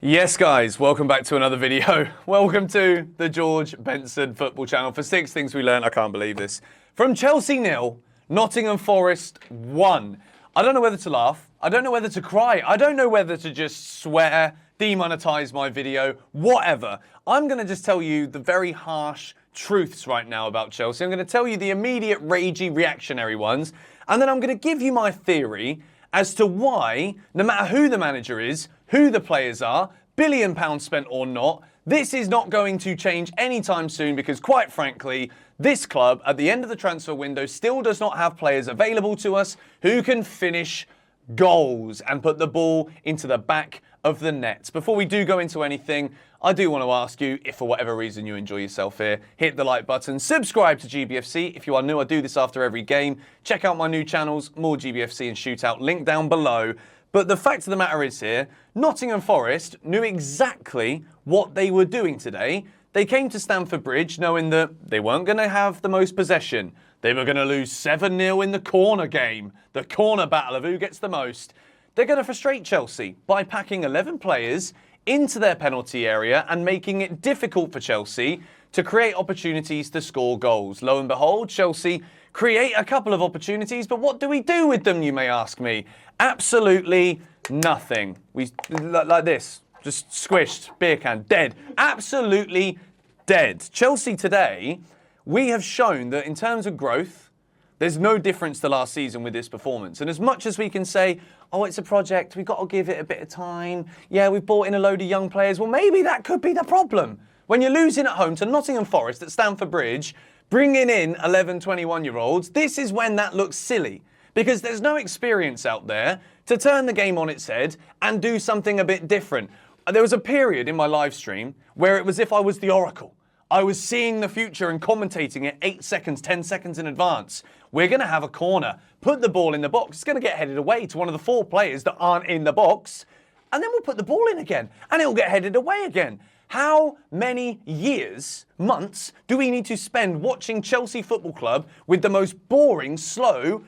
Yes, guys, welcome back to another video. Welcome to the George Benson football channel for 6 things we learned. I can't believe this. From Chelsea 0, Nottingham Forest 1. I don't know whether to laugh. I don't know whether to cry. I don't know whether to just swear, demonetize my video, whatever. I'm going to just tell you the very harsh truths right now about Chelsea. I'm going to tell you the immediate ragey reactionary ones. And then I'm going to give you my theory as to why, no matter who the manager is, who the players are, £1 billion spent or not, this is not going to change anytime soon because, quite frankly, this club, at the end of the transfer window, still does not have players available to us who can finish goals and put the ball into the back of the net. Before we do go into anything, I do want to ask you, if for whatever reason you enjoy yourself here, hit the like button, subscribe to GBFC. If you are new, I do this after every game. Check out my new channels, more GBFC and Shootout, link down below. But the fact of the matter is here, Nottingham Forest knew exactly what they were doing today. They came to Stamford Bridge knowing that they weren't going to have the most possession. They were going to lose 7-0 in the corner game, the corner battle of who gets the most. They're going to frustrate Chelsea by packing 11 players into their penalty area and making it difficult for Chelsea to create opportunities to score goals. Lo and behold, Chelsea create a couple of opportunities, but what do we do with them, you may ask me? Absolutely nothing. We, like this, just squished, beer can, dead. Absolutely dead. Chelsea today, we have shown that in terms of growth, there's no difference to last season with this performance. And as much as we can say, oh, it's a project, we've got to give it a bit of time. Yeah, we've brought in a load of young players. Well, maybe that could be the problem. When you're losing at home to Nottingham Forest at Stamford Bridge, bringing in 11, 21-year-olds, this is when that looks silly. Because there's no experience out there to turn the game on its head and do something a bit different. There was a period in my live stream where it was as if I was the Oracle. I was seeing the future and commentating it 8 seconds, 10 seconds in advance. We're going to have a corner. Put the ball in the box. It's going to get headed away to one of the 4 players that aren't in the box. And then we'll put the ball in again. And it'll get headed away again. How many years, months, do we need to spend watching Chelsea Football Club with the most boring, slow,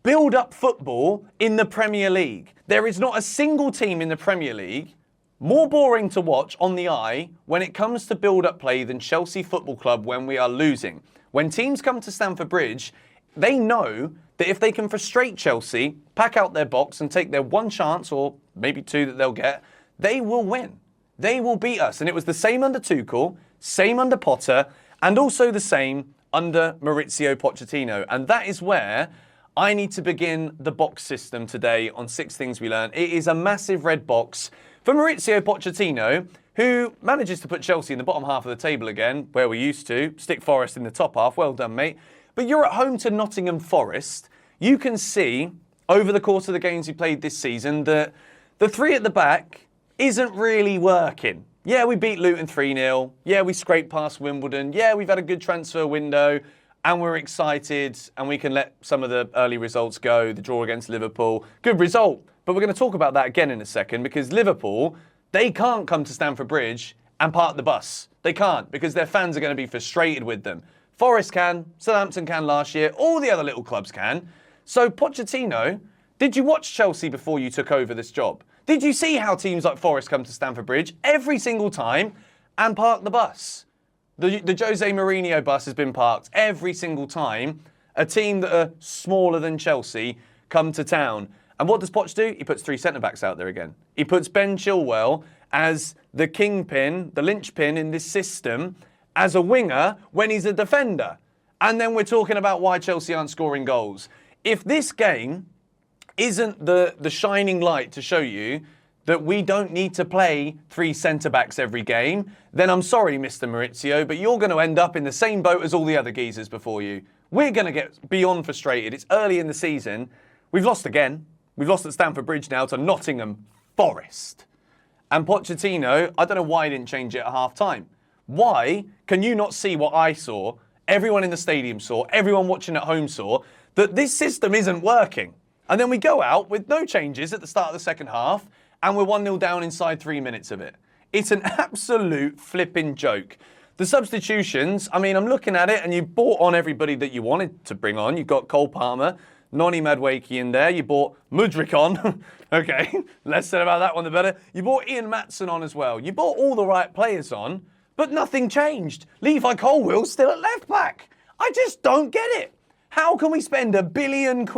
build-up football in the Premier League? There is not a single team in the Premier League more boring to watch on the eye when it comes to build-up play than Chelsea Football Club when we are losing. When teams come to Stamford Bridge, they know that if they can frustrate Chelsea, pack out their box and take their one chance, or maybe 2 that they'll get, they will win. They will beat us. And it was the same under Tuchel, same under Potter, and also the same under Mauricio Pochettino. And that is where I need to begin the box system today on 6 things we learned. It is a massive red box for Mauricio Pochettino, who manages to put Chelsea in the bottom half of the table again, where we used to. Stick Forest in the top half. Well done, mate. But you're at home to Nottingham Forest. You can see, over the course of the games he played this season, that the 3 at the back isn't really working. Yeah, we beat Luton 3-0. Yeah, we scraped past Wimbledon. Yeah, we've had a good transfer window. And we're excited, and we can let some of the early results go. The draw against Liverpool, good result. But we're going to talk about that again in a second, because Liverpool, they can't come to Stamford Bridge and park the bus. They can't, because their fans are going to be frustrated with them. Forest can, Southampton can last year, all the other little clubs can. So Pochettino, did you watch Chelsea before you took over this job? Did you see how teams like Forest come to Stamford Bridge every single time and park the bus? The Jose Mourinho bus has been parked every single time a team that are smaller than Chelsea come to town. And what does Poch do? He puts 3 centre-backs out there again. He puts Ben Chilwell as the kingpin, the linchpin in this system, as a winger when he's a defender. And then we're talking about why Chelsea aren't scoring goals. If this game isn't the shining light to show you that we don't need to play 3 centre-backs every game, then I'm sorry, Mr. Mauricio, but you're going to end up in the same boat as all the other geezers before you. We're going to get beyond frustrated. It's early in the season. We've lost again. We've lost at Stamford Bridge now to Nottingham Forest. And Pochettino, I don't know why he didn't change it at half-time. Why can you not see what I saw, everyone in the stadium saw, everyone watching at home saw, that this system isn't working? And then we go out with no changes at the start of the second half, and we're 1-0 down inside 3 minutes of it. It's an absolute flipping joke. The substitutions, I mean, I'm looking at it, and you brought on everybody that you wanted to bring on. You've got Cole Palmer, Noni Madueke in there. You bought Mudryk on. Okay, less said about that one, the better. You bought Ian Maatsen on as well. You bought all the right players on, but nothing changed. Levi Colwill's still at left back. I just don't get it. How can we spend £1 billion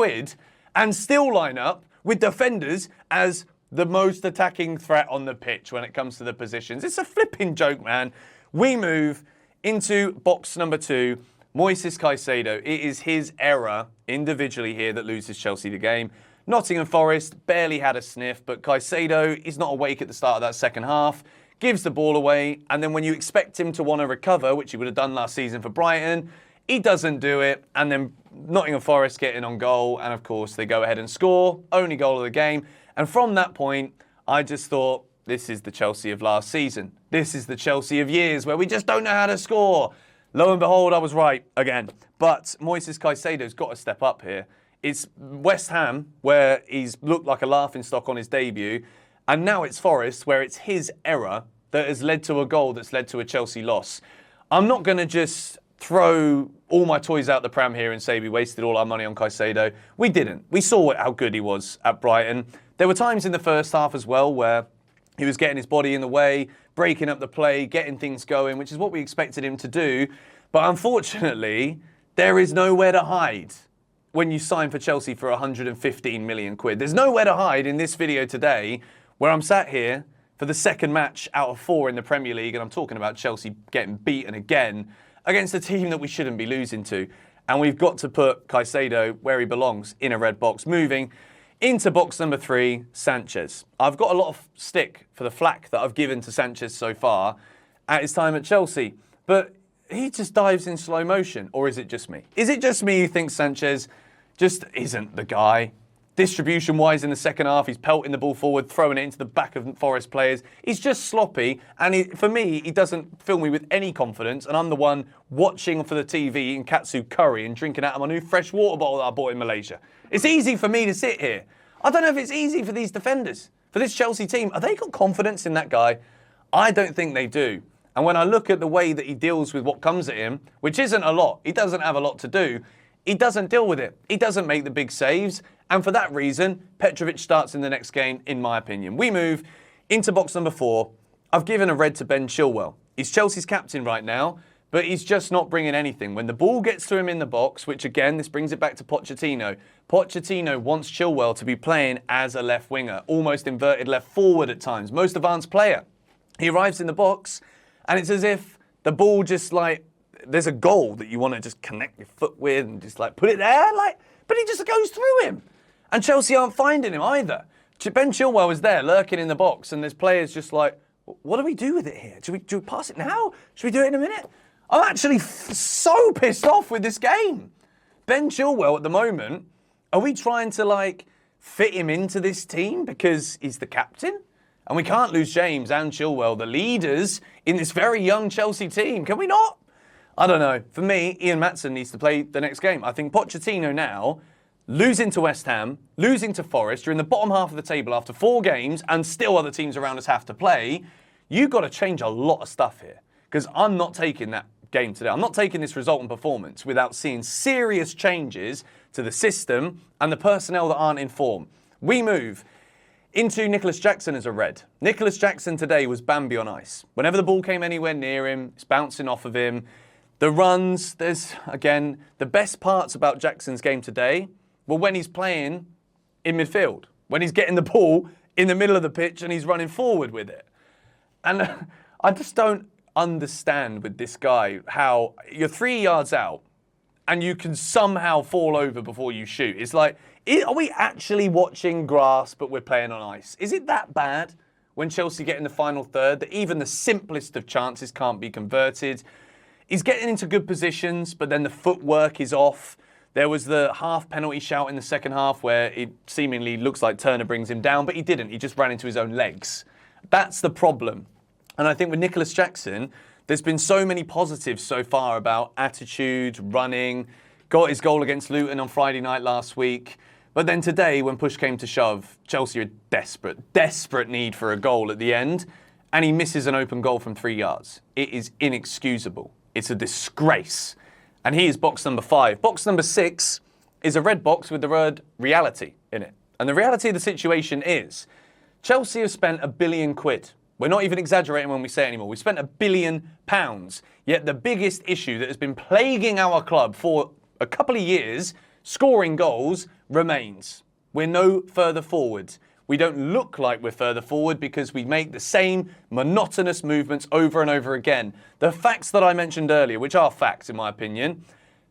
and still line up with defenders as the most attacking threat on the pitch when it comes to the positions? It's a flipping joke, man. We move into box number 2. Moises Caicedo. It is his error individually here that loses Chelsea the game. Nottingham Forest barely had a sniff, but Caicedo is not awake at the start of that second half, gives the ball away, and then when you expect him to want to recover, which he would have done last season for Brighton, he doesn't do it, and then Nottingham Forest get in on goal, and of course they go ahead and score, only goal of the game. And from that point, I just thought, this is the Chelsea of last season. This is the Chelsea of years where we just don't know how to score. Lo and behold, I was right again. But Moises Caicedo's got to step up here. It's West Ham, where he's looked like a laughingstock on his debut, and now it's Forest, where it's his error that has led to a goal that's led to a Chelsea loss. I'm not going to just throw all my toys out the pram here and say we wasted all our money on Caicedo. We didn't. We saw how good he was at Brighton. There were times in the first half as well where he was getting his body in the way, breaking up the play, getting things going, which is what we expected him to do. But unfortunately, there is nowhere to hide when you sign for Chelsea for 115 million quid. There's nowhere to hide in this video today where I'm sat here for the second match out of 4 in the Premier League, and I'm talking about Chelsea getting beaten again against a team that we shouldn't be losing to. And we've got to put Caicedo where he belongs, in a red box. Moving into box number 3, Sanchez. I've got a lot of stick for the flack that I've given to Sanchez so far at his time at Chelsea, but he just dives in slow motion. Or is it just me? Is it just me who thinks Sanchez just isn't the guy? Distribution-wise in the second half, he's pelting the ball forward, throwing it into the back of Forest players. He's just sloppy, and for me, he doesn't fill me with any confidence, and I'm the one watching for the TV in katsu curry and drinking out of my new fresh water bottle that I bought in Malaysia. It's easy for me to sit here. I don't know if it's easy for these defenders, for this Chelsea team. Have they got confidence in that guy? I don't think they do. And when I look at the way that he deals with what comes at him, which isn't a lot, he doesn't have a lot to do, he doesn't deal with it. He doesn't make the big saves. And for that reason, Petrovic starts in the next game, in my opinion. We move into box number 4. I've given a red to Ben Chilwell. He's Chelsea's captain right now, but he's just not bringing anything. When the ball gets to him in the box, which again, this brings it back to Pochettino. Pochettino wants Chilwell to be playing as a left winger, almost inverted left forward at times, most advanced player. He arrives in the box, and it's as if the ball just there's a goal that you want to just connect your foot with and just put it there, but he just goes through him. And Chelsea aren't finding him either. Ben Chilwell is there lurking in the box, and there's players just what do we do with it here? Do we pass it now? Should we do it in a minute? I'm actually so pissed off with this game. Ben Chilwell at the moment, are we trying to fit him into this team because he's the captain? And we can't lose James and Chilwell, the leaders in this very young Chelsea team. Can we not? I don't know. For me, Ian Maatsen needs to play the next game. I think Pochettino now, losing to West Ham, losing to Forest, you're in the bottom half of the table after 4 games and still other teams around us have to play. You've got to change a lot of stuff here because I'm not taking that game today. I'm not taking this result and performance without seeing serious changes to the system and the personnel that aren't in form. We move into Nicholas Jackson as a red. Nicholas Jackson today was Bambi on ice. Whenever the ball came anywhere near him, it's bouncing off of him. The runs, there's, again, the best parts about Jackson's game today were when he's playing in midfield, when he's getting the ball in the middle of the pitch and he's running forward with it. And I just don't understand with this guy how you're 3 yards out and you can somehow fall over before you shoot. It's are we actually watching grass but we're playing on ice? Is it that bad when Chelsea get in the final third that even the simplest of chances can't be converted? He's getting into good positions, but then the footwork is off. There was the half penalty shout in the second half where it seemingly looks like Turner brings him down, but he didn't. He just ran into his own legs. That's the problem. And I think with Nicholas Jackson, there's been so many positives so far about attitude, running, got his goal against Luton on Friday night last week. But then today, when push came to shove, Chelsea are desperate need for a goal at the end, and he misses an open goal from 3 yards. It is inexcusable. It's a disgrace. And he is box number 5. Box number 6, is a red box with the word reality in it. And the reality of the situation is Chelsea have spent £1 billion. We're not even exaggerating when we say it anymore. We spent £1 billion. Yet the biggest issue that has been plaguing our club for a couple of years, scoring goals, remains. We're no further forward. We don't look like we're further forward because we make the same monotonous movements over and over again. The facts that I mentioned earlier, which are facts in my opinion,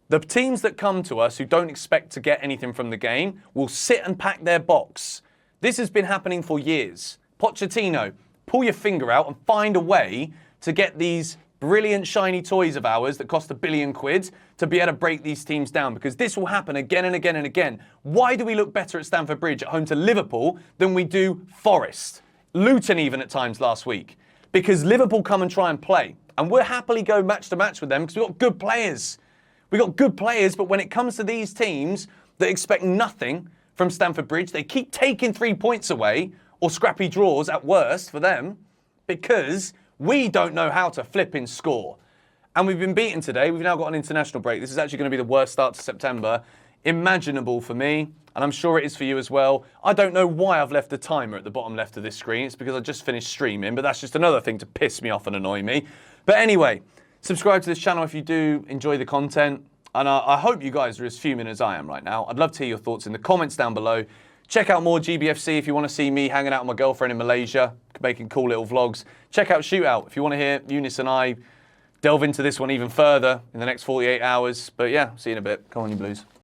the teams that come to us who don't expect to get anything from the game will sit and pack their box. This has been happening for years. Pochettino, pull your finger out and find a way to get these brilliant shiny toys of ours that cost £1 billion to be able to break these teams down, because this will happen again and again and again. Why do we look better at Stamford Bridge at home to Liverpool than we do Forest? Luton even at times last week. Because Liverpool come and try and play. And we'll happily go match to match with them because we've got good players. We've got good players, but when it comes to these teams that expect nothing from Stamford Bridge, they keep taking 3 points away, or scrappy draws at worst for them, because we don't know how to flipping score. And we've been beaten today. We've now got an international break. This is actually going to be the worst start to September imaginable for me, and I'm sure it is for you as well. I don't know why I've left the timer at the bottom left of this screen. It's because I just finished streaming, but that's just another thing to piss me off and annoy me. But anyway, subscribe to this channel if you do enjoy the content. And I hope you guys are as fuming as I am right now. I'd love to hear your thoughts in the comments down below. Check out more GBFC if you want to see me hanging out with my girlfriend in Malaysia, making cool little vlogs. Check out Shootout if you want to hear Eunice and I delve into this one even further in the next 48 hours. But yeah, see you in a bit. Come on, you Blues.